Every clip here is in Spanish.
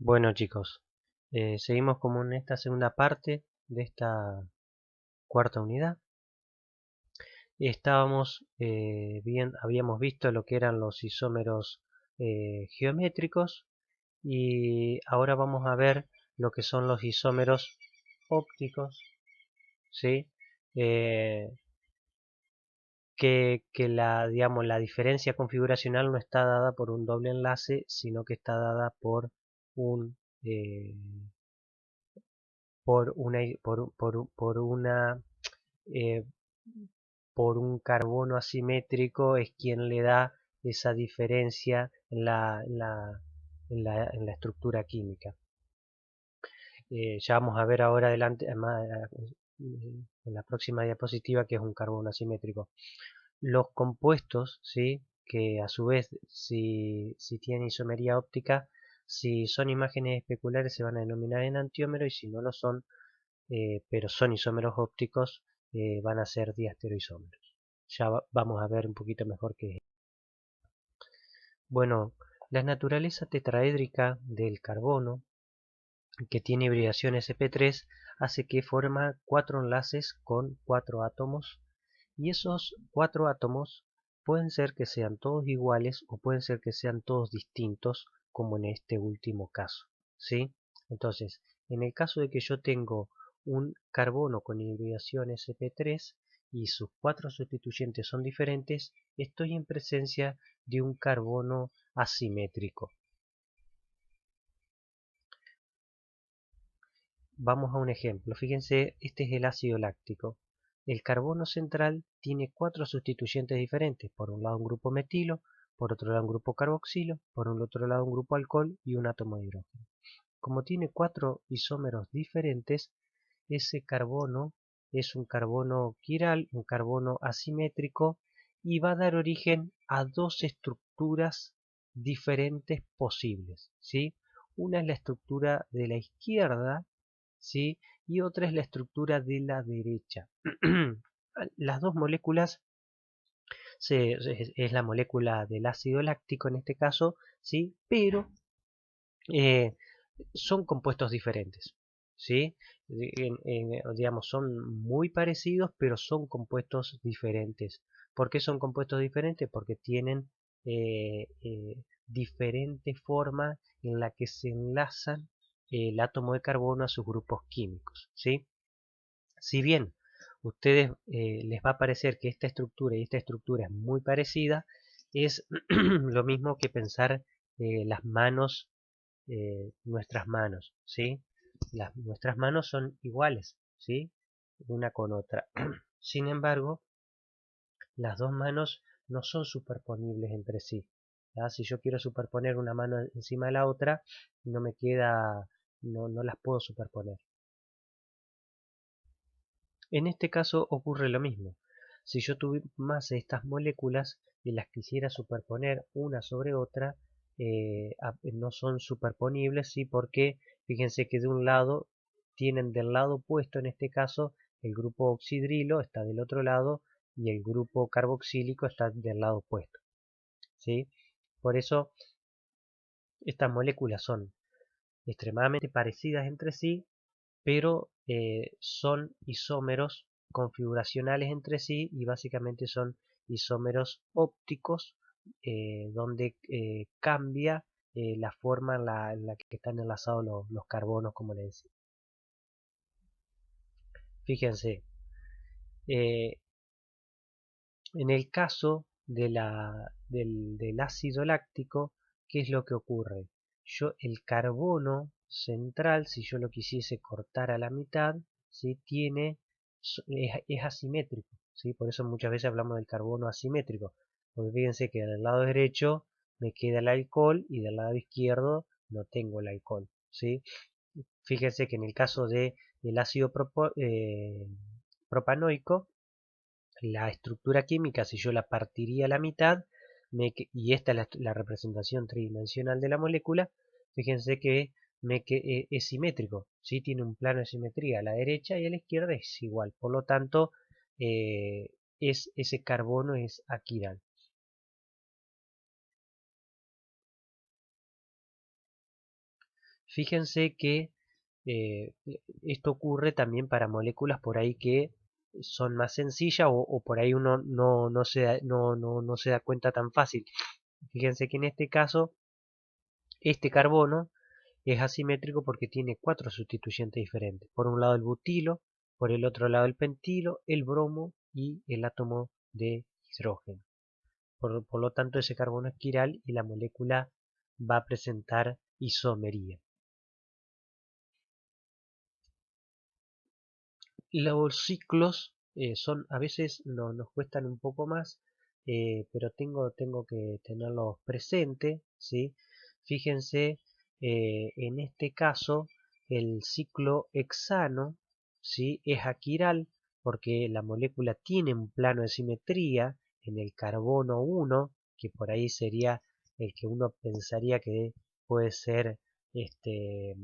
Bueno chicos, seguimos como en esta segunda parte de esta cuarta unidad. Habíamos visto lo que eran los isómeros geométricos y ahora vamos a ver lo que son los isómeros ópticos, ¿sí? Eh, digamos, la diferencia configuracional no está dada por un doble enlace, sino que está dada un eh, por una por una eh, por un carbono asimétrico es quien le da esa diferencia en la estructura química. Ya vamos a ver ahora adelante, en la próxima diapositiva, que es un carbono asimétrico. Los compuestos, ¿sí? Que a su vez, si tienen isomería óptica, si son imágenes especulares se van a denominar enantiómeros, y si no lo son, pero son isómeros ópticos, van a ser diastereoisómeros. Ya vamos a ver un poquito mejor qué es. Bueno, la naturaleza tetraédrica del carbono, que tiene hibridación sp3, hace que forma cuatro enlaces con cuatro átomos, y esos cuatro átomos pueden ser que sean todos iguales o pueden ser que sean todos distintos, como en este último caso, ¿sí? Entonces, en el caso de que yo tengo un carbono con hibridación sp3 y sus cuatro sustituyentes son diferentes, estoy en presencia de un carbono asimétrico. Vamos a un ejemplo. Fíjense, este es el ácido láctico. El carbono central tiene cuatro sustituyentes diferentes. Por un lado un grupo metilo, por otro lado un grupo carboxilo, por un otro lado un grupo alcohol y un átomo de hidrógeno. Como tiene cuatro isómeros diferentes, ese carbono es un carbono quiral, un carbono asimétrico, y va a dar origen a dos estructuras diferentes posibles, ¿sí? Una es la estructura de la izquierda, ¿sí? Y otra es la estructura de la derecha. Las dos moléculas es la molécula del ácido láctico en este caso, ¿sí? Pero eh, son compuestos diferentes, ¿sí? Digamos, son muy parecidos, pero son compuestos diferentes. ¿Por qué son compuestos diferentes? Porque tienen diferente forma en la que se enlazan el átomo de carbono a sus grupos químicos, ¿sí? Si bien ustedes les va a parecer que esta estructura y esta estructura es muy parecida, es lo mismo que pensar las manos, nuestras manos, ¿sí? Nuestras manos son iguales, ¿sí? Una con otra. Sin embargo, las dos manos no son superponibles entre sí. ¿Ya? Si yo quiero superponer una mano encima de la otra, no me queda, no las puedo superponer. En este caso ocurre lo mismo. Si yo tomase estas moléculas y las quisiera superponer una sobre otra, no son superponibles, ¿sí? Porque fíjense que de un lado tienen del lado opuesto, en este caso el grupo oxidrilo está del otro lado y el grupo carboxílico está del lado opuesto, ¿sí? Por eso estas moléculas son extremadamente parecidas entre sí, pero son isómeros configuracionales entre sí, y básicamente son isómeros ópticos, donde cambia la forma en la que están enlazados los carbonos, como les decía. Fíjense, eh, en el caso del ácido láctico, ¿qué es lo que ocurre? El carbono central, si yo lo quisiese cortar a la mitad, ¿sí? Es asimétrico, ¿sí? Por eso muchas veces hablamos del carbono asimétrico, porque fíjense que del lado derecho me queda el alcohol y del lado izquierdo no tengo el alcohol, ¿sí? Fíjense que en el caso del ácido propanoico, la estructura química, si yo la partiría a la mitad, y esta es la representación tridimensional de la molécula, fíjense que es simétrico, ¿sí? Tiene un plano de simetría a la derecha y a la izquierda es igual, por lo tanto ese carbono es aquiral. Fíjense que eh, esto ocurre también para moléculas por ahí que son más sencillas o por ahí uno no se da cuenta tan fácil. Fíjense que en este caso, este carbono es asimétrico porque tiene cuatro sustituyentes diferentes. Por un lado el butilo, por el otro lado el pentilo, el bromo y el átomo de hidrógeno. Por lo tanto, ese carbono es quiral y la molécula va a presentar isomería. Los ciclos a veces nos cuestan un poco más, pero tengo que tenerlos presente, ¿sí? Fíjense, en este caso, el ciclo hexano, ¿sí? Es aquiral porque la molécula tiene un plano de simetría en el carbono 1, que por ahí sería el que uno pensaría que puede ser este,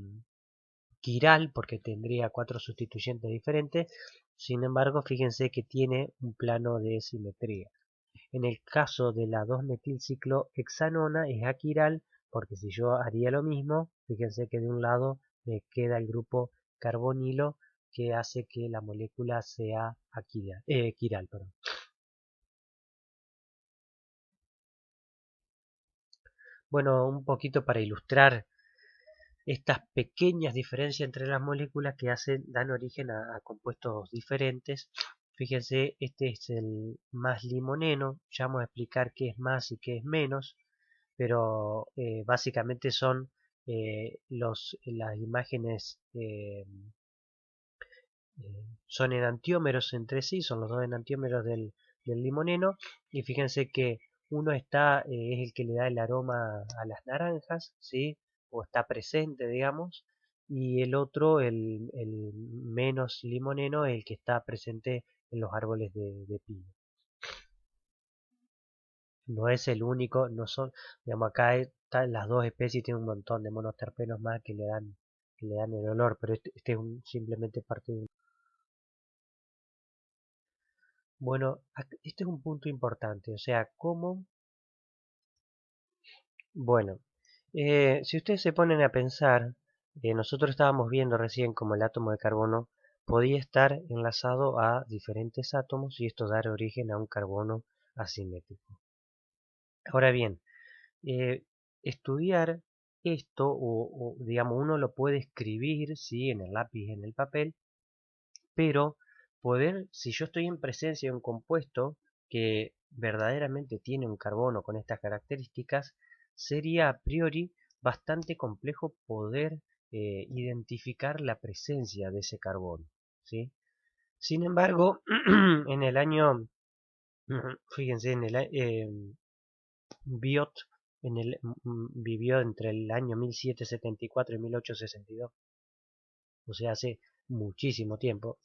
quiral porque tendría cuatro sustituyentes diferentes. Sin embargo, fíjense que tiene un plano de simetría. En el caso de la 2-metilciclohexanona es aquiral porque si yo haría lo mismo, fíjense que de un lado me queda el grupo carbonilo que hace que la molécula sea quiral. Perdón. Bueno, un poquito para ilustrar estas pequeñas diferencias entre las moléculas que dan origen a compuestos diferentes. Fíjense, este es el más limoneno, ya vamos a explicar qué es más y qué es menos, pero básicamente son las imágenes son enantiómeros entre sí, son los dos enantiómeros del limoneno, y fíjense que uno es el que le da el aroma a las naranjas, ¿sí? O está presente, digamos, y el otro, el menos limoneno, es el que está presente en los árboles de pino. No es el único, no son, digamos, acá las dos especies tienen un montón de monoterpenos más que le dan el olor, pero este es simplemente parte de. Bueno, este es un punto importante, o sea, bueno, si ustedes se ponen a pensar, nosotros estábamos viendo recién como el átomo de carbono podía estar enlazado a diferentes átomos y esto dar origen a un carbono asimétrico. Ahora bien, eh, estudiar esto, digamos, uno lo puede escribir, sí, en el lápiz, en el papel, pero si yo estoy en presencia de un compuesto que verdaderamente tiene un carbono con estas características, sería a priori bastante complejo poder identificar la presencia de ese carbono, ¿sí? Sin embargo, en el año, fíjense, Biot vivió entre el año 1774 y 1862, o sea, hace muchísimo tiempo.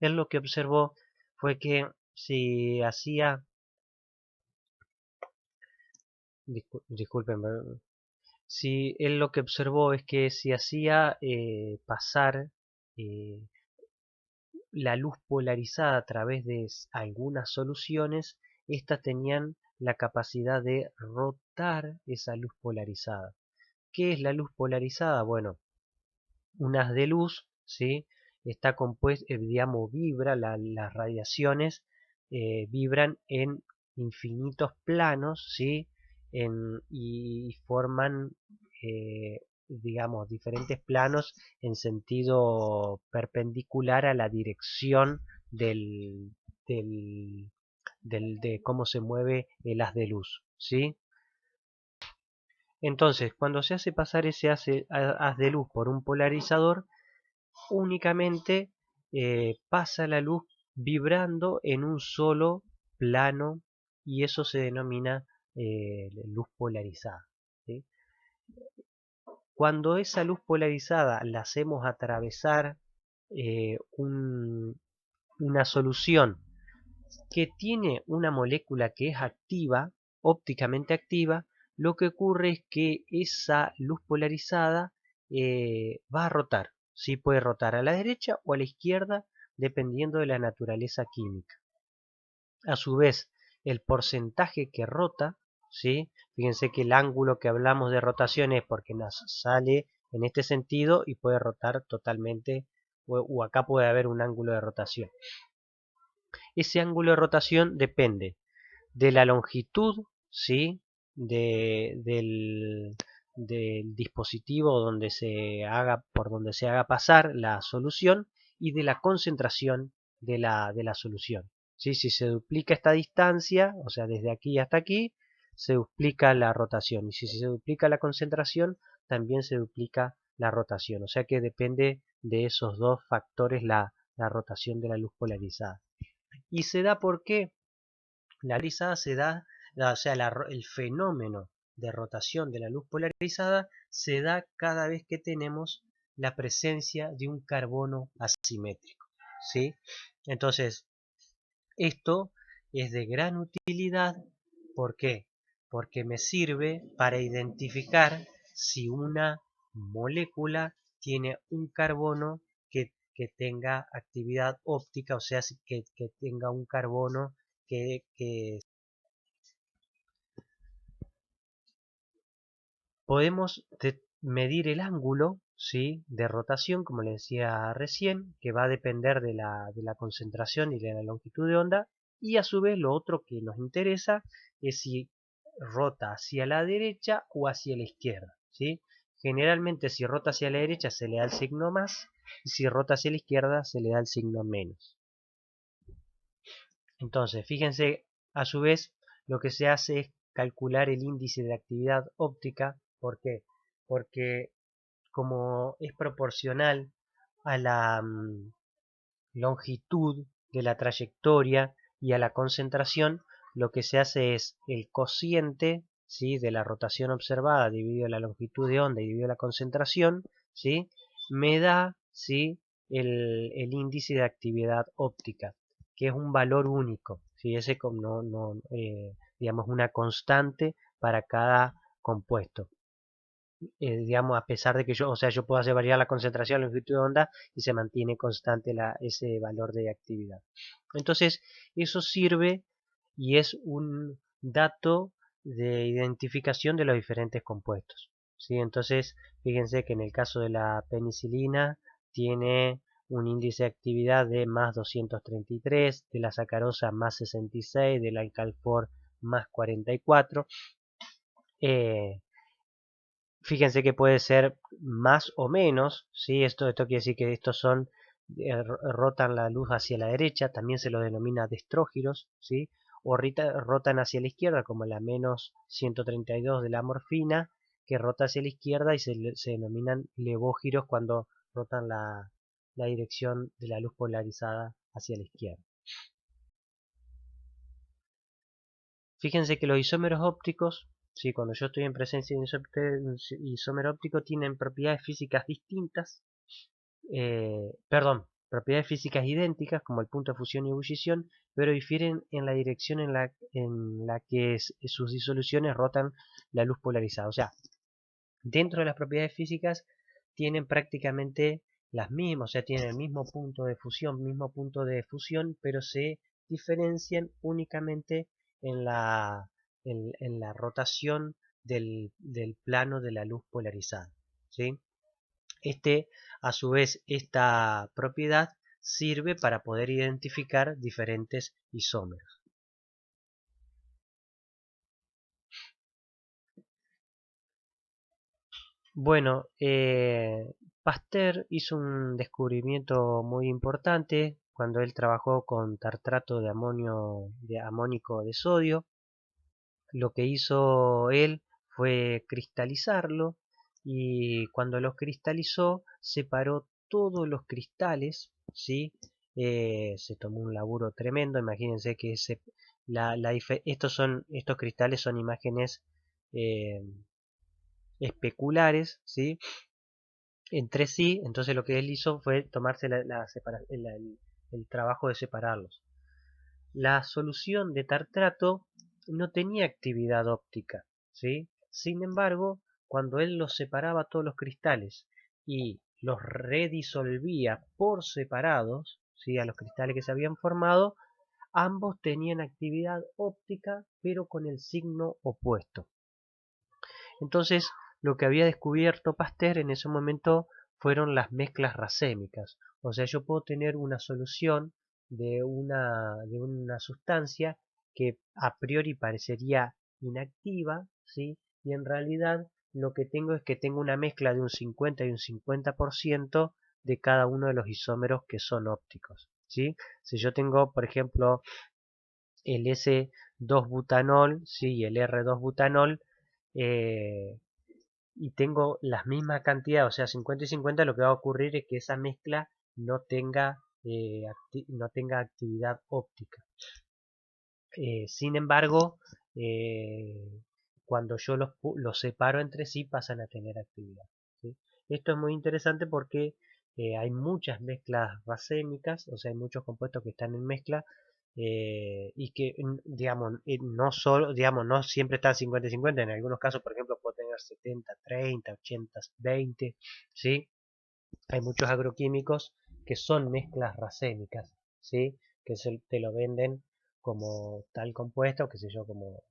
Él lo que observó fue que si hacía, disculpen, si él lo que observó es que si hacía pasar eh, la luz polarizada a través de algunas soluciones, estas tenían la capacidad de rotar esa luz polarizada. ¿Qué es la luz polarizada? Bueno, un haz de luz, ¿sí? Está compuesto, digamos, las radiaciones vibran en infinitos planos, ¿sí? Y forman, digamos, diferentes planos en sentido perpendicular a la dirección del, del, de cómo se mueve el haz de luz, ¿sí? Entonces, cuando se hace pasar ese haz de luz por un polarizador, únicamente pasa la luz vibrando en un solo plano y eso se denomina luz polarizada, ¿sí? Cuando esa luz polarizada la hacemos atravesar una solución que tiene una molécula que es activa, ópticamente activa, lo que ocurre es que esa luz polarizada va a rotar. Sí puede rotar a la derecha o a la izquierda dependiendo de la naturaleza química. A su vez, el porcentaje que rota, ¿sí? Fíjense que el ángulo que hablamos de rotación es porque nos sale en este sentido y puede rotar totalmente, o acá puede haber un ángulo de rotación. Ese ángulo de rotación depende de la longitud, ¿sí? Del dispositivo donde por donde se haga pasar la solución y de la concentración de la solución. ¿Sí? Si se duplica esta distancia, o sea, desde aquí hasta aquí, se duplica la rotación. Y si se duplica la concentración, también se duplica la rotación. O sea que depende de esos dos factores la rotación de la luz polarizada. ¿Y se da por qué? La polarizada se da, o sea, el fenómeno de rotación de la luz polarizada se da cada vez que tenemos la presencia de un carbono asimétrico, ¿sí? Entonces, esto es de gran utilidad. ¿Por qué? Porque me sirve para identificar si una molécula tiene un carbono que tenga actividad óptica, o sea, que tenga un carbono que podemos medir el ángulo, ¿sí? De rotación, como les decía recién, que va a depender de la concentración y de la longitud de onda, y a su vez lo otro que nos interesa es si rota hacia la derecha o hacia la izquierda, ¿sí? Generalmente si rota hacia la derecha se le da el signo más, y si rota hacia la izquierda se le da el signo menos. Entonces, fíjense, a su vez, lo que se hace es calcular el índice de actividad óptica. ¿Por qué? Porque como es proporcional a la longitud de la trayectoria y a la concentración, lo que se hace es el cociente, ¿sí? De la rotación observada dividido la longitud de onda y dividido la concentración, ¿sí? Me da, ¿sí? el índice de actividad óptica, que es un valor único, ¿sí? Ese digamos una constante para cada compuesto. Digamos, a pesar de que yo, o sea, yo puedo hacer variar la concentración, la longitud de onda y se mantiene constante ese valor de actividad. Entonces, eso sirve y es un dato de identificación de los diferentes compuestos, ¿sí? Entonces, fíjense que en el caso de la penicilina tiene un índice de actividad de más 233, de la sacarosa más 66, del alcalfor más 44. Fíjense que puede ser más o menos, ¿sí? Esto quiere decir que estos rotan la luz hacia la derecha, también se lo denomina destrógiros, ¿sí? O rotan hacia la izquierda, como la menos 132 de la morfina, que rota hacia la izquierda y se denominan levógiros cuando rotan la dirección de la luz polarizada hacia la izquierda. Fíjense que los isómeros ópticos, sí, cuando yo estoy en presencia de un isómero óptico, tienen propiedades físicas distintas, propiedades físicas idénticas, como el punto de fusión y ebullición, pero difieren en la dirección en la que sus disoluciones rotan la luz polarizada. O sea, dentro de las propiedades físicas tienen prácticamente las mismas, o sea, tienen el mismo punto de fusión, pero se diferencian únicamente en la rotación del plano de la luz polarizada, ¿sí? A su vez, esta propiedad sirve para poder identificar diferentes isómeros. Bueno, Pasteur hizo un descubrimiento muy importante cuando él trabajó con tartrato de amónico de sodio. Lo que hizo él fue cristalizarlo y cuando los cristalizó separó todos los cristales, ¿sí? Se tomó un laburo tremendo. Imagínense que estos cristales son imágenes eh, especulares, ¿sí? Entre sí. Entonces lo que él hizo fue tomarse el trabajo de separarlos. La solución de tartrato no tenía actividad óptica, ¿sí? Sin embargo, cuando él los separaba todos los cristales y los redisolvía por separados, ¿sí? A los cristales que se habían formado, ambos tenían actividad óptica pero con el signo opuesto. Entonces lo que había descubierto Pasteur en ese momento fueron las mezclas racémicas. O sea, yo puedo tener una solución de una sustancia que a priori parecería inactiva, ¿sí? Y en realidad lo que tengo es que tengo una mezcla de un 50 y un 50% de cada uno de los isómeros que son ópticos, ¿sí? Si yo tengo, por ejemplo, el S2-butanol, ¿sí? Y el R2-butanol, eh, y tengo la misma cantidad, o sea, 50 y 50, lo que va a ocurrir es que esa mezcla no tenga actividad óptica. Sin embargo, cuando yo los separo entre sí pasan a tener actividad, ¿sí? Esto es muy interesante porque hay muchas mezclas racémicas, o sea, hay muchos compuestos que están en mezcla y que, digamos, no solo, digamos, no siempre están 50 y 50, en algunos casos, por ejemplo, puedo tener 70, 30, 80, 20, ¿sí? Hay muchos agroquímicos que son mezclas racémicas, ¿sí? Que te lo venden como tal compuesto, qué sé yo, como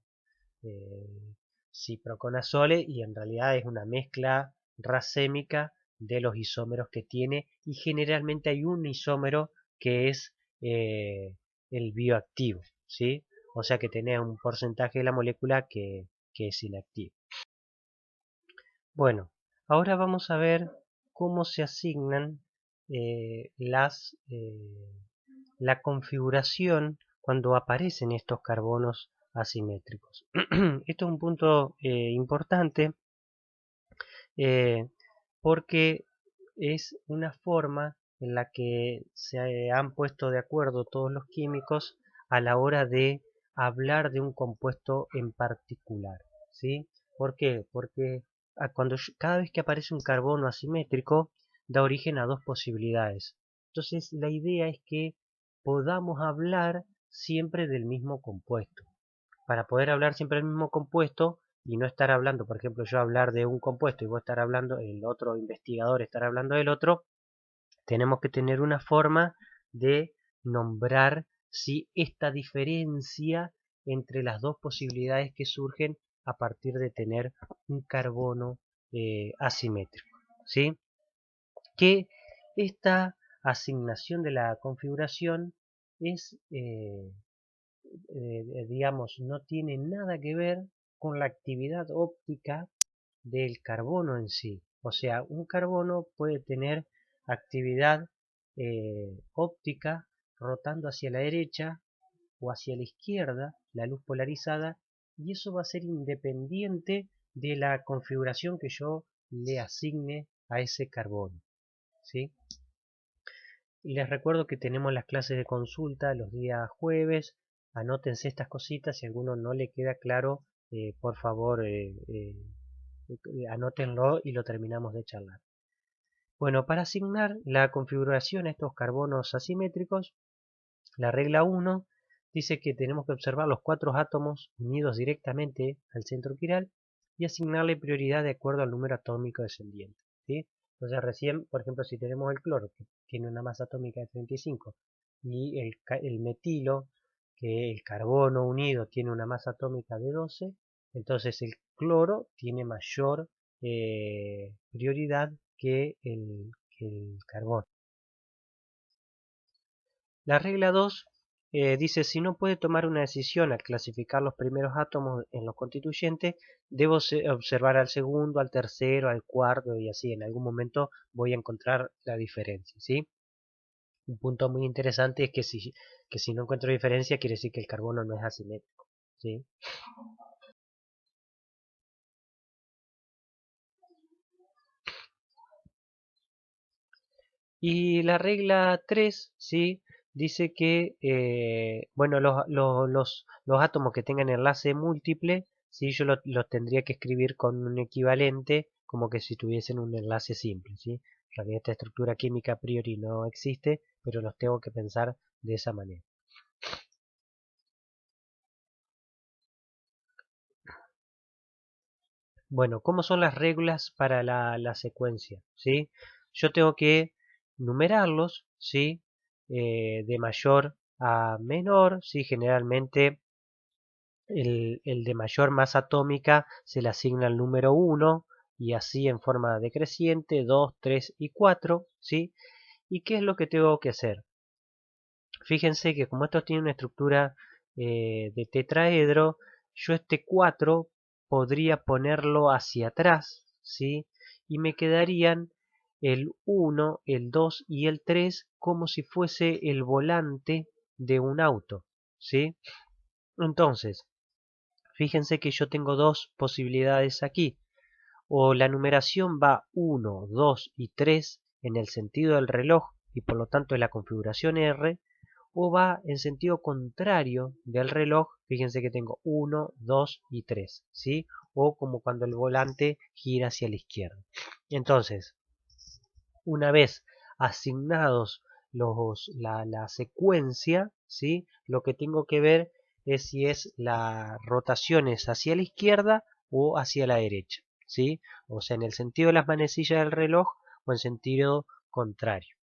eh, ciproconazole, y en realidad es una mezcla racémica de los isómeros que tiene, y generalmente hay un isómero que es el bioactivo, ¿sí? O sea que tenés un porcentaje de la molécula que es inactivo. Bueno, ahora vamos a ver cómo se asignan la configuración cuando aparecen estos carbonos asimétricos. Esto es un punto importante eh, porque es una forma en la que se han puesto de acuerdo todos los químicos a la hora de hablar de un compuesto en particular, ¿sí? ¿Por qué? Porque cada vez que aparece un carbono asimétrico da origen a dos posibilidades. Entonces la idea es que podamos hablar siempre del mismo compuesto. Para poder hablar siempre del mismo compuesto y no estar hablando, por ejemplo, yo hablar de un compuesto y vos estar hablando, el otro investigador estar hablando del otro, tenemos que tener una forma de nombrar si esta diferencia entre las dos posibilidades que surgen a partir de tener un carbono asimétrico, ¿sí? Que esta asignación de la configuración es digamos, no tiene nada que ver con la actividad óptica del carbono en sí. O sea, un carbono puede tener actividad óptica rotando hacia la derecha o hacia la izquierda, la luz polarizada, y eso va a ser independiente de la configuración que yo le asigne a ese carbono, ¿sí? Y les recuerdo que tenemos las clases de consulta los días jueves. Anótense estas cositas. Si a alguno no le queda claro, por favor, anótenlo y lo terminamos de charlar. Bueno, para asignar la configuración a estos carbonos asimétricos, la regla 1 dice que tenemos que observar los 4 átomos unidos directamente al centro quiral y asignarle prioridad de acuerdo al número atómico descendiente, ¿sí? Entonces recién, por ejemplo, si tenemos el cloro, que tiene una masa atómica de 35, y el metilo, que el carbono unido tiene una masa atómica de 12, entonces el cloro tiene mayor prioridad que el carbono. La regla 2 dice, si no puede tomar una decisión al clasificar los primeros átomos en los constituyentes, debo observar al segundo, al tercero, al cuarto y así. En algún momento voy a encontrar la diferencia, ¿sí? Un punto muy interesante es que si no encuentro diferencia quiere decir que el carbono no es asimétrico, ¿sí? Y la regla 3, ¿sí? Dice que, bueno, los átomos que tengan enlace múltiple, ¿sí? Yo los tendría que escribir con un equivalente, como que si tuviesen un enlace simple, ¿sí? En realidad esta estructura química a priori no existe, pero los tengo que pensar de esa manera. Bueno, ¿cómo son las reglas para la secuencia? ¿Sí? Yo tengo que numerarlos, ¿sí? De mayor a menor, ¿sí? Generalmente el de mayor masa atómica se le asigna el número 1 y así en forma decreciente, 2, 3 y 4, ¿sí? ¿Y qué es lo que tengo que hacer? Fíjense que como esto tiene una estructura de tetraedro, yo este 4 podría ponerlo hacia atrás, ¿sí? Y me quedarían el 1, el 2 y el 3 como si fuese el volante de un auto, ¿sí? Entonces, fíjense que yo tengo dos posibilidades aquí. O la numeración va 1, 2 y 3 en el sentido del reloj y por lo tanto es la configuración R, o va en sentido contrario del reloj, fíjense que tengo 1, 2 y 3, ¿sí? O como cuando el volante gira hacia la izquierda. Entonces, una vez asignados la secuencia, ¿sí? Lo que tengo que ver es si es la rotación es hacia la izquierda o hacia la derecha, ¿sí? O sea, en el sentido de las manecillas del reloj o en sentido contrario.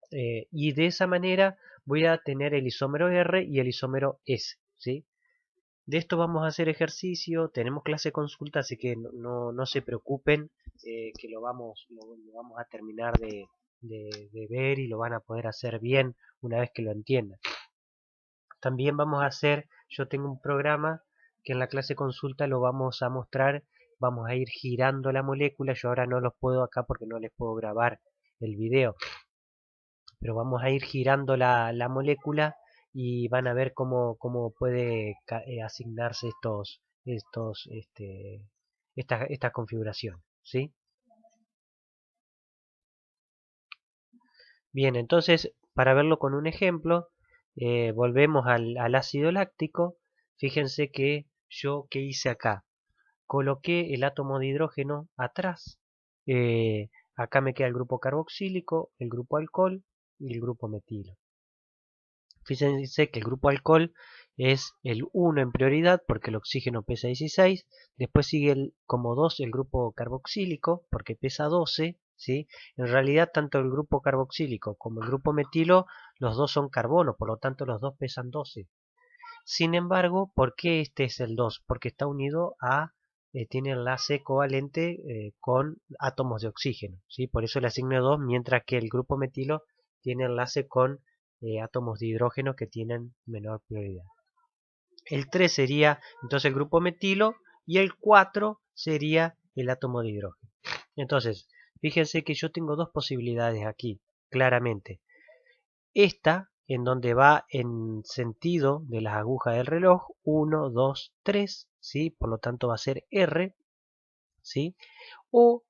Y de esa manera voy a tener el isómero R y el isómero S, ¿sí? De esto vamos a hacer ejercicio, tenemos clase consulta, así que no se preocupen, que lo vamos a terminar de ver y lo van a poder hacer bien una vez que lo entiendan. También vamos a hacer, yo tengo un programa que en la clase consulta lo vamos a mostrar, vamos a ir girando la molécula, yo ahora no los puedo acá porque no les puedo grabar el video, pero vamos a ir girando la molécula y van a ver cómo puede asignarse esta configuración, ¿sí? Bien, entonces, para verlo con un ejemplo, volvemos al ácido láctico. Fíjense que yo, ¿qué hice acá? Coloqué el átomo de hidrógeno atrás. Acá me queda el grupo carboxílico, el grupo alcohol y el grupo metilo. Fíjense que el grupo alcohol es el 1 en prioridad porque el oxígeno pesa 16, después sigue como 2 el grupo carboxílico porque pesa 12, ¿sí? En realidad tanto el grupo carboxílico como el grupo metilo, los dos son carbono, por lo tanto los dos pesan 12. Sin embargo, ¿por qué este es el 2? Porque está unido tiene enlace covalente con átomos de oxígeno, ¿sí? Por eso le asigno 2, mientras que el grupo metilo tiene enlace con átomos de hidrógeno que tienen menor prioridad. El 3 sería entonces el grupo metilo y el 4 sería el átomo de hidrógeno. Entonces, fíjense que yo tengo dos posibilidades aquí, claramente. Esta, en donde va en sentido de las agujas del reloj, 1, 2, 3, ¿sí? Por lo tanto va a ser R, ¿sí? O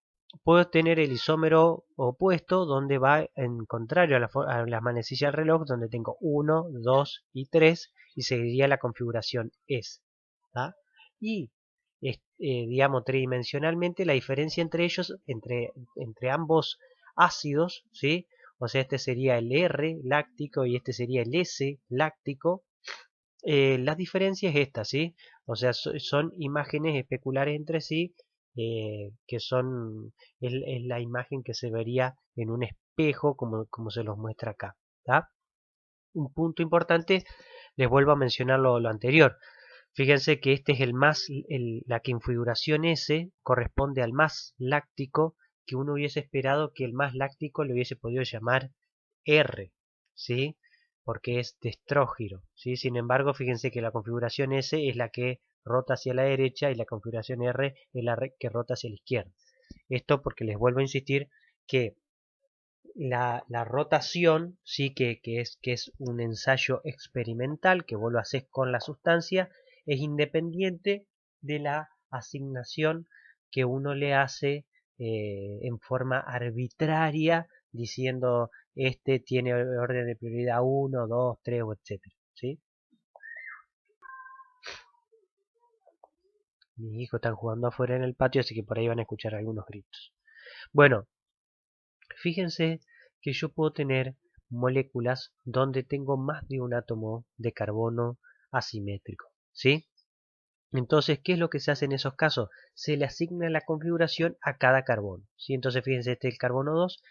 puedo tener el isómero opuesto donde va en contrario a la manecilla del reloj donde tengo 1, 2 y 3 y seguiría la configuración S. ¿tá? Y digamos tridimensionalmente la diferencia entre ellos, entre ambos ácidos, ¿sí? O sea, este sería el R láctico y este sería el S láctico. La diferencia es esta, ¿sí? O sea, son imágenes especulares entre sí, que es la imagen que se vería en un espejo, como se los muestra acá. ¿tá? Un punto importante, les vuelvo a mencionar lo anterior. Fíjense que este es la configuración S corresponde al más láctico, que uno hubiese esperado que el más láctico le hubiese podido llamar R, ¿sí? Porque es destrógiro, ¿sí? Sin embargo, fíjense que la configuración S es la que rota hacia la derecha y la configuración R es la que rota hacia la izquierda. Esto porque les vuelvo a insistir que la rotación, sí que es un ensayo experimental que vos lo haces con la sustancia, es independiente de la asignación que uno le hace en forma arbitraria, diciendo este tiene orden de prioridad 1, 2, 3, etcétera, ¿sí? Mis hijos están jugando afuera en el patio, así que por ahí van a escuchar algunos gritos. Bueno, fíjense que yo puedo tener moléculas donde tengo más de un átomo de carbono asimétrico, ¿sí? Entonces, ¿qué es lo que se hace en esos casos? Se le asigna la configuración a cada carbono, ¿sí? Entonces, fíjense, este es el carbono 2,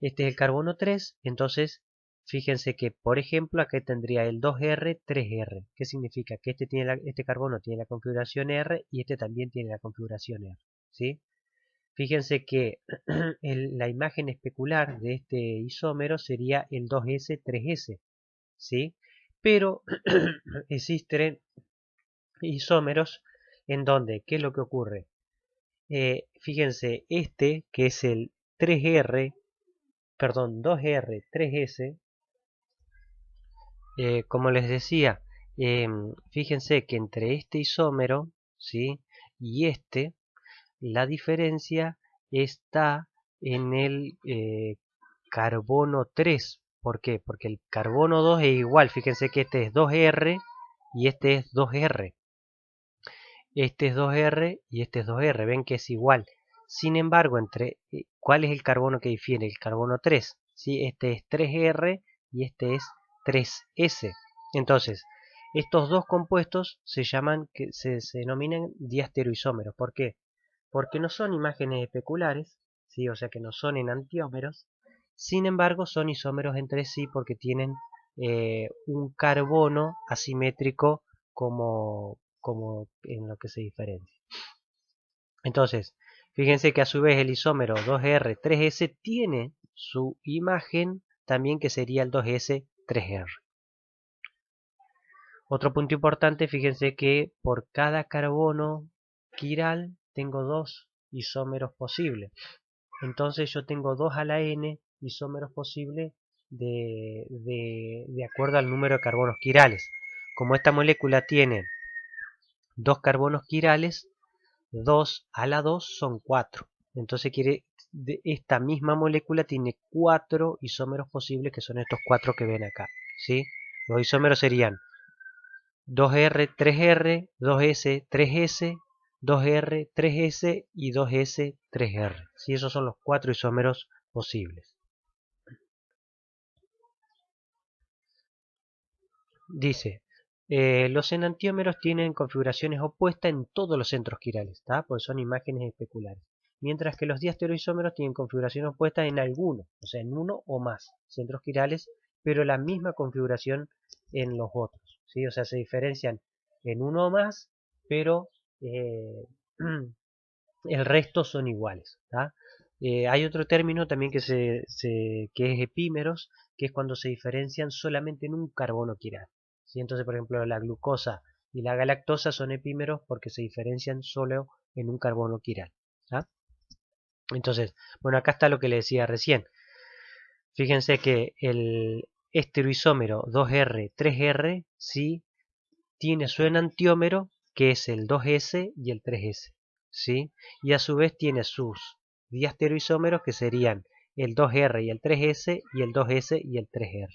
este es el carbono 3, entonces, fíjense que, por ejemplo, acá tendría el 2R, 3R. ¿Qué significa? Que este carbono tiene la configuración R y este también tiene la configuración R, ¿sí? Fíjense que la imagen especular de este isómero sería el 2s-3s, ¿sí? Pero existen isómeros en donde, ¿qué es lo que ocurre? Fíjense, este que es el 3R, perdón, 2R, 3S, como les decía, fíjense que entre este isómero, ¿sí? Y este, la diferencia está en el carbono 3. ¿Por qué? Porque el carbono 2 es igual. Fíjense que este es 2R y este es 2R. Este es 2R y este es 2R. Ven que es igual. Sin embargo, ¿cuál es el carbono que difiere? El carbono 3. ¿Sí? Este es 3R y este es 3S. Entonces, estos dos compuestos se denominan diastereoisómeros. ¿Por qué? Porque no son imágenes especulares, ¿sí? O sea que no son enantiómeros. Sin embargo, son isómeros entre sí porque tienen un carbono asimétrico como en lo que se diferencia. Entonces, fíjense que a su vez el isómero 2R3S tiene su imagen también que sería el 2S3R. Otro punto importante, fíjense que por cada carbono quiral tengo dos isómeros posibles. Entonces yo tengo 2 a la n isómeros posibles de acuerdo al número de carbonos quirales. Como esta molécula tiene dos carbonos quirales, 2 a la 2 son 4. Entonces esta misma molécula tiene 4 isómeros posibles, que son estos 4 que ven acá, ¿sí? Los isómeros serían 2R, 3R, 2S, 3S, 2R, 3S y 2S, 3R. ¿Sí? Esos son los 4 isómeros posibles. Dice, los enantiómeros tienen configuraciones opuestas en todos los centros quirales, porque son imágenes especulares. Mientras que los diastereoisómeros tienen configuración opuesta en algunos, o sea, en uno o más centros quirales, pero la misma configuración en los otros. ¿Sí? O sea, se diferencian en uno o más, pero eh, el resto son iguales. Hay otro término también que es epímeros, que es cuando se diferencian solamente en un carbono quiral. ¿Sí? Entonces, por ejemplo, la glucosa y la galactosa son epímeros porque se diferencian solo en un carbono quiral. Entonces, bueno, acá está lo que le decía recién. Fíjense que el estereoisómero 2R, 3R, ¿sí? Tiene su enantiómero, que es el 2S y el 3S, ¿sí? Y a su vez tiene sus diastereoisómeros, que serían el 2R y el 3S, y el 2S y el 3R,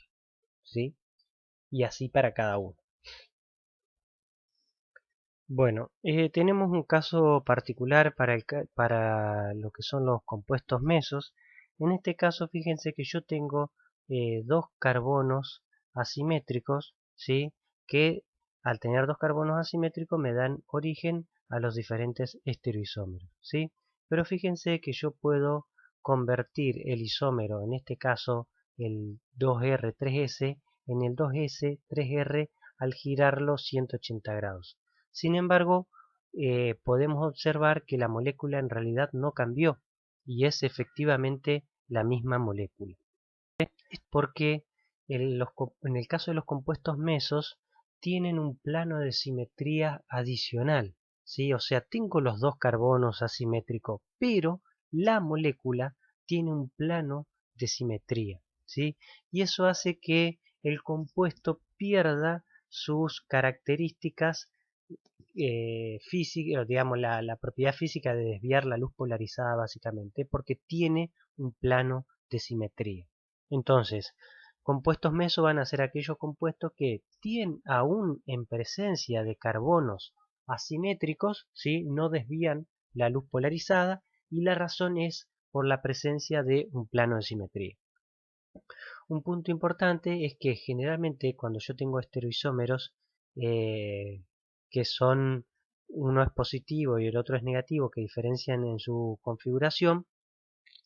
¿sí? Y así para cada uno. Bueno, tenemos un caso particular para lo que son los compuestos mesos. En este caso, fíjense que yo tengo dos carbonos asimétricos, ¿sí? Que al tener dos carbonos asimétricos me dan origen a los diferentes estereoisómeros, ¿sí? Pero fíjense que yo puedo convertir el isómero, en este caso el 2R3S, en el 2S3R al girarlo 180 grados. Sin embargo, podemos observar que la molécula en realidad no cambió y es efectivamente la misma molécula. Es porque en el caso de los compuestos mesos tienen un plano de simetría adicional, ¿sí? O sea, tengo los dos carbonos asimétricos, pero la molécula tiene un plano de simetría, ¿sí? Y eso hace que el compuesto pierda sus características física, digamos, la propiedad física de desviar la luz polarizada básicamente, porque tiene un plano de simetría. Entonces, compuestos meso van a ser aquellos compuestos que tienen, aún en presencia de carbonos asimétricos, ¿sí? No desvían la luz polarizada, y la razón es por la presencia de un plano de simetría. Un punto importante es que generalmente cuando yo tengo estereoisómeros que son, uno es positivo y el otro es negativo, que diferencian en su configuración,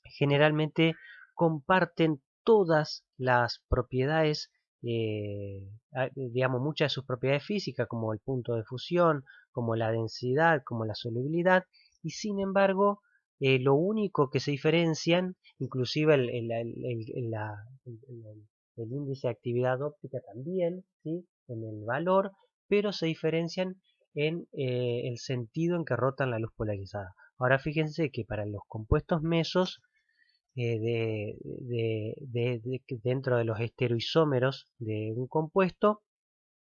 generalmente comparten todas las propiedades, digamos, muchas de sus propiedades físicas, como el punto de fusión, como la densidad, como la solubilidad, y sin embargo lo único que se diferencian, inclusive el índice de actividad óptica también, ¿sí? En el valor, pero se diferencian en el sentido en que rotan la luz polarizada. Ahora fíjense que para los compuestos mesos, dentro de los estereoisómeros de un compuesto,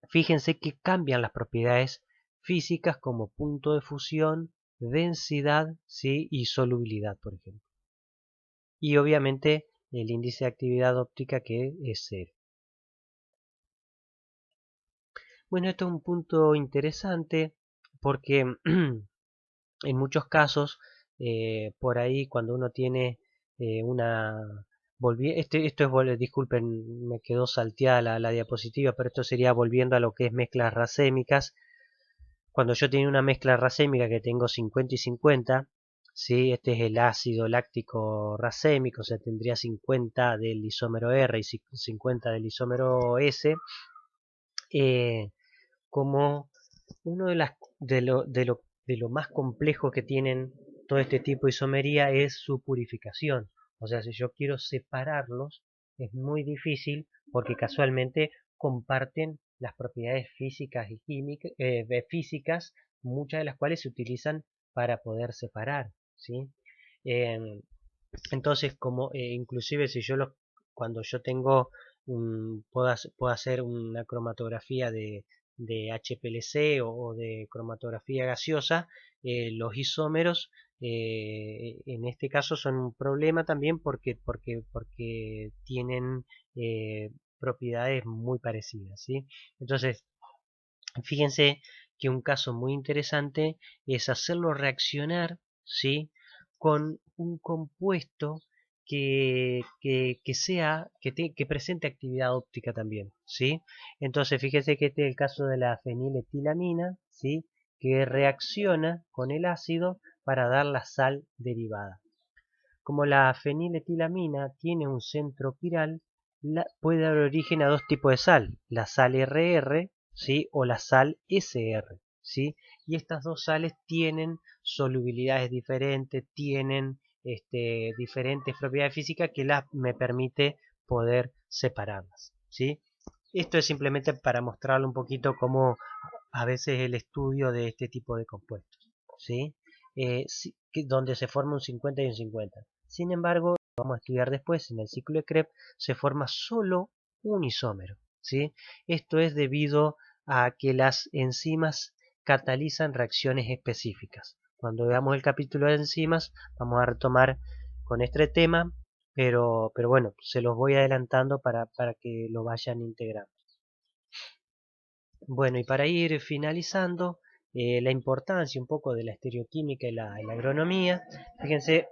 fíjense que cambian las propiedades físicas como punto de fusión, densidad, ¿sí? Y solubilidad, por ejemplo. Y obviamente el índice de actividad óptica, que es cero. Bueno, esto es un punto interesante porque en muchos casos, por ahí cuando uno tiene una... esto es, disculpen, me quedó salteada la diapositiva, pero esto sería volviendo a lo que es mezclas racémicas. Cuando yo tengo una mezcla racémica que tengo 50 y 50, ¿sí? Este es el ácido láctico racémico, o sea, tendría 50 del isómero R y 50 del isómero S, eh, como uno de lo más complejo que tienen todo este tipo de isomería es su purificación. O sea, si yo quiero separarlos, es muy difícil porque casualmente comparten las propiedades físicas y químicas, físicas, muchas de las cuales se utilizan para poder separar, ¿sí? Em, entonces, como inclusive si cuando yo tengo puedo hacer una cromatografía de HPLC o de cromatografía gaseosa, los isómeros en este caso son un problema también porque tienen propiedades muy parecidas, ¿sí? Entonces, fíjense que un caso muy interesante es hacerlo reaccionar, ¿sí? Con un compuesto que presente actividad óptica también, ¿sí? Entonces fíjense que este es el caso de la feniletilamina, ¿sí? Que reacciona con el ácido para dar la sal derivada. Como la feniletilamina tiene un centro quiral, puede dar origen a dos tipos de sal, la sal RR, ¿sí? O la sal SR, ¿sí? Y estas dos sales tienen solubilidades diferentes, tienen diferentes propiedades físicas que me permite poder separarlas, ¿sí? Esto es simplemente para mostrarle un poquito cómo a veces el estudio de este tipo de compuestos, ¿sí? Donde se forma un 50 y un 50. Sin embargo, vamos a estudiar después, en el ciclo de Krebs se forma solo un isómero, ¿sí? Esto es debido a que las enzimas catalizan reacciones específicas. Cuando veamos el capítulo de enzimas, vamos a retomar con este tema, pero bueno, se los voy adelantando para que lo vayan integrando. Bueno, y para ir finalizando, la importancia un poco de la estereoquímica y la agronomía, fíjense,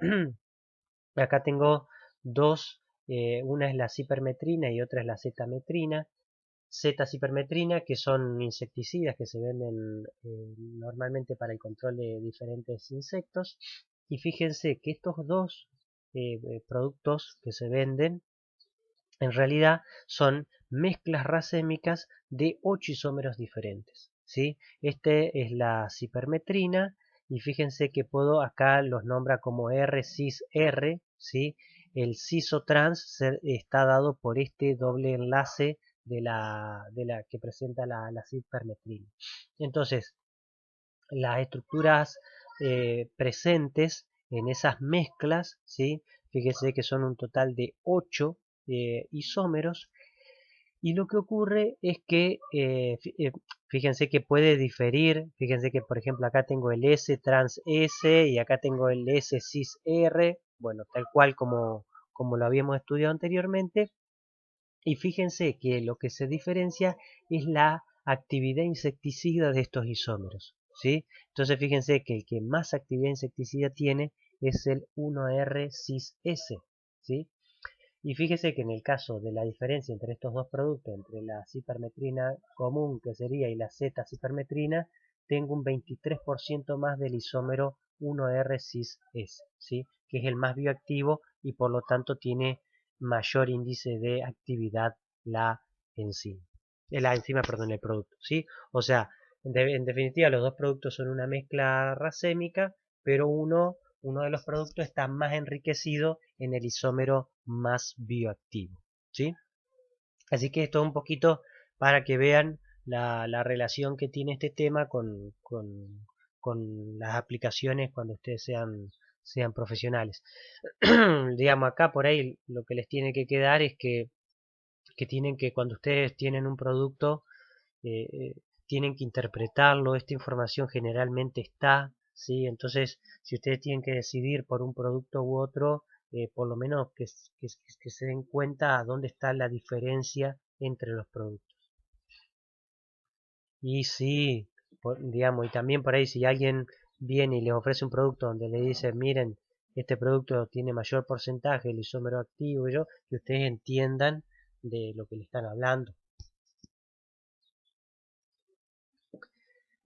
acá tengo dos, una es la cipermetrina y otra es la zetametrina. Z-cipermetrina, que son insecticidas que se venden normalmente para el control de diferentes insectos. Y fíjense que estos dos productos que se venden en realidad son mezclas racémicas de 8 isómeros diferentes, ¿sí? Este es la cipermetrina y fíjense que puedo acá los nombra como R-cis-R, ¿sí? El cisotrans está dado por este doble enlace de la que presenta la cipermetrina. Entonces, las estructuras presentes en esas mezclas, ¿sí? Fíjense que son un total de 8 isómeros y lo que ocurre es que fíjense que puede diferir, fíjense que por ejemplo acá tengo el S trans S y acá tengo el S cis R, bueno, tal cual como lo habíamos estudiado anteriormente, y fíjense que lo que se diferencia es la actividad insecticida de estos isómeros, ¿sí? Entonces fíjense que el que más actividad insecticida tiene es el 1R cis S, ¿sí? Y fíjese que en el caso de la diferencia entre estos dos productos, entre la cipermetrina común que sería y la Z-cipermetrina, tengo un 23% más del isómero 1R cis S, ¿sí? Que es el más bioactivo y por lo tanto tiene mayor índice de actividad la enzima. La enzima, perdón, el producto, ¿sí? O sea, en definitiva los dos productos son una mezcla racémica, pero uno uno de los productos está más enriquecido en el isómero más bioactivo, ¿sí? Así que esto es un poquito para que vean la relación que tiene este tema con las aplicaciones cuando ustedes sean profesionales. Digamos, acá por ahí lo que les tiene que quedar es que tienen que, cuando ustedes tienen un producto, eh, eh, tienen que interpretarlo. Esta información generalmente está, ¿sí? Entonces, si ustedes tienen que decidir por un producto u otro, por lo menos que se den cuenta a dónde está la diferencia entre los productos. Y sí, digamos, y también por ahí si alguien viene y les ofrece un producto donde le dice, miren, este producto tiene mayor porcentaje, el isómero activo, que ustedes entiendan de lo que le están hablando.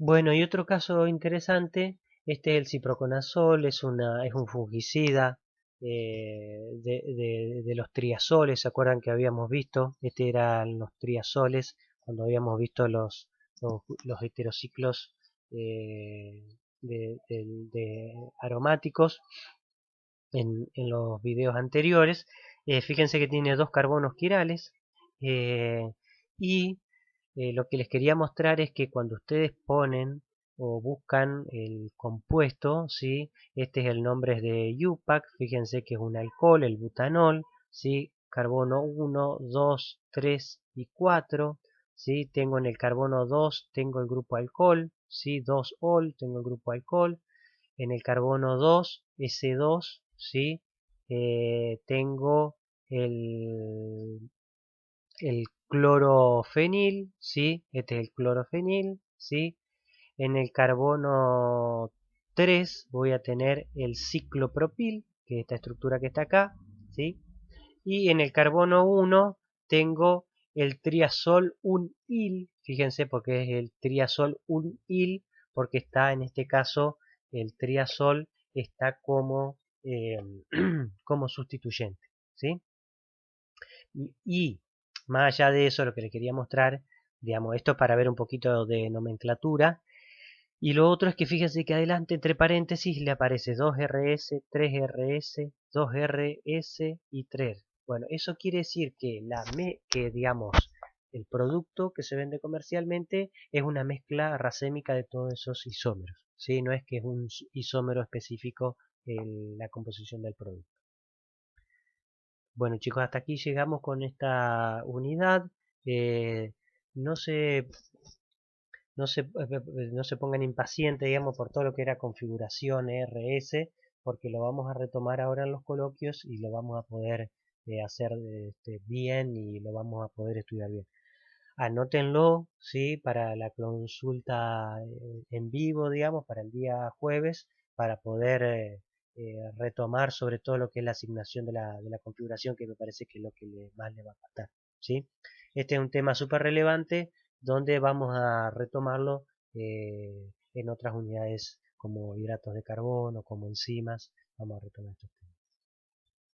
Bueno, y otro caso interesante, este es el ciproconazol, es un fungicida de los triazoles. ¿Se acuerdan que habíamos visto? Este eran los triazoles cuando habíamos visto los heterociclos de aromáticos en los videos anteriores. Fíjense que tiene dos carbonos quirales eh, y lo que les quería mostrar es que cuando ustedes ponen o buscan el compuesto, ¿sí? Este es el nombre es de UPAC, fíjense que es un alcohol, el butanol, ¿sí? Carbono 1, 2, 3 y 4, ¿sí? Tengo en el carbono 2, tengo el grupo alcohol, ¿sí? 2-ol, tengo el grupo alcohol. En el carbono 2, S2, ¿sí? Tengo el el clorofenil, ¿sí? Este es el clorofenil, ¿sí? En el carbono 3 voy a tener el ciclopropil, que es esta estructura que está acá, ¿sí? Y en el carbono 1 tengo el triazol 1-il, fíjense porque es el triazol 1-il, porque está en este caso el triazol está como, como sustituyente, ¿sí? Y más allá de eso, lo que le quería mostrar, digamos, esto es para ver un poquito de nomenclatura. Y lo otro es que fíjense que adelante, entre paréntesis, le aparece 2RS, 3RS, 2RS y 3. Bueno, eso quiere decir que, que digamos, el producto que se vende comercialmente es una mezcla racémica de todos esos isómeros, ¿sí? No es que es un isómero específico en la composición del producto. Bueno chicos, hasta aquí llegamos con esta unidad. Eh, no se, no se pongan impacientes, digamos, por todo lo que era configuración RS, porque lo vamos a retomar ahora en los coloquios y lo vamos a poder hacer bien y lo vamos a poder estudiar bien. Anótenlo, ¿sí? Para la consulta en vivo, digamos, para el día jueves, para poder retomar sobre todo lo que es la asignación de la configuración, que me parece que es lo que más le va a faltar, ¿sí? Este es un tema súper relevante donde vamos a retomarlo en otras unidades como hidratos de carbono, como enzimas, vamos a retomar esto.